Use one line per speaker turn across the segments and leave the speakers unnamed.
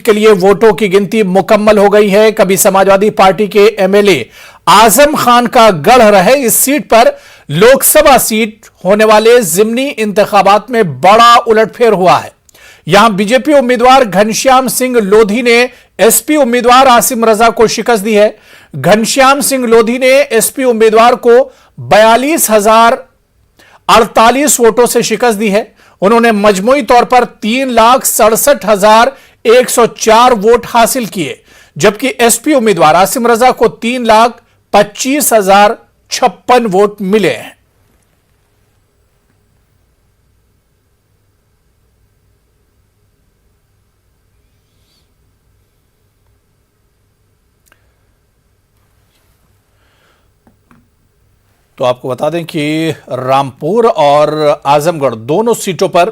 के लिए वोटों की गिनती मुकम्मल हो गई है। कभी समाजवादी पार्टी के एमएलए आजम खान का गढ़ रहे इस सीट पर लोकसभा सीट होने वाले जिमनी इंतखाबात में बड़ा उलटफेर हुआ है। यहां बीजेपी उम्मीदवार घनश्याम सिंह लोधी ने एसपी उम्मीदवार आसिम रजा को शिकस्त दी है। घनश्याम सिंह लोधी ने एसपी उम्मीदवार को 42,048 वोटों से शिकस्त दी है। उन्होंने मजमूई तौर पर 3,67,104 वोट हासिल किए, जबकि एसपी उम्मीदवार आसिम रजा को 3,25,056 वोट मिले हैं। तो आपको बता दें कि रामपुर और आजमगढ़ दोनों सीटों पर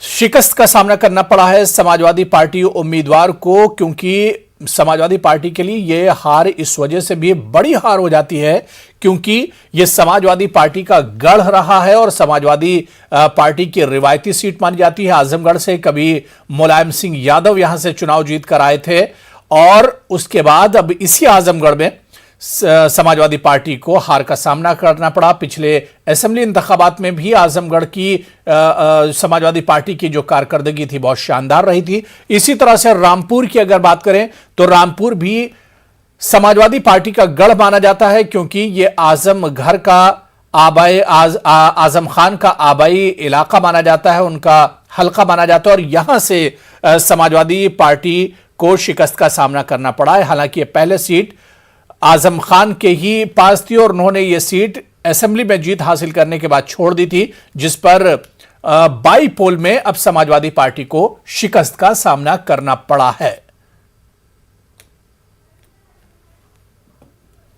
शिकस्त का सामना करना पड़ा है समाजवादी पार्टी उम्मीदवार को, क्योंकि समाजवादी पार्टी के लिए यह हार इस वजह से भी बड़ी हार हो जाती है क्योंकि यह समाजवादी पार्टी का गढ़ रहा है और समाजवादी पार्टी की रिवायती सीट मानी जाती है। आजमगढ़ से कभी मुलायम सिंह यादव यहां से चुनाव जीत कर आए थे और उसके बाद अब इसी आजमगढ़ में समाजवादी पार्टी को हार का सामना करना पड़ा। पिछले असेंबली इंतखाबात में भी आजमगढ़ की समाजवादी पार्टी की जो कारकर्दगी थी बहुत शानदार रही थी। इसी तरह से रामपुर की अगर बात करें तो रामपुर भी समाजवादी पार्टी का गढ़ माना जाता है, क्योंकि यह आजमगढ़ का आजम खान का आबाई इलाका माना जाता है, उनका हल्का माना जाता है और यहां से समाजवादी पार्टी को शिकस्त का सामना करना पड़ा है। हालांकि यह पहले सीट आजम खान के ही पास थी और उन्होंने यह सीट असेंबली में जीत हासिल करने के बाद छोड़ दी थी, जिस पर बाई पोल में अब समाजवादी पार्टी को शिकस्त का सामना करना पड़ा है।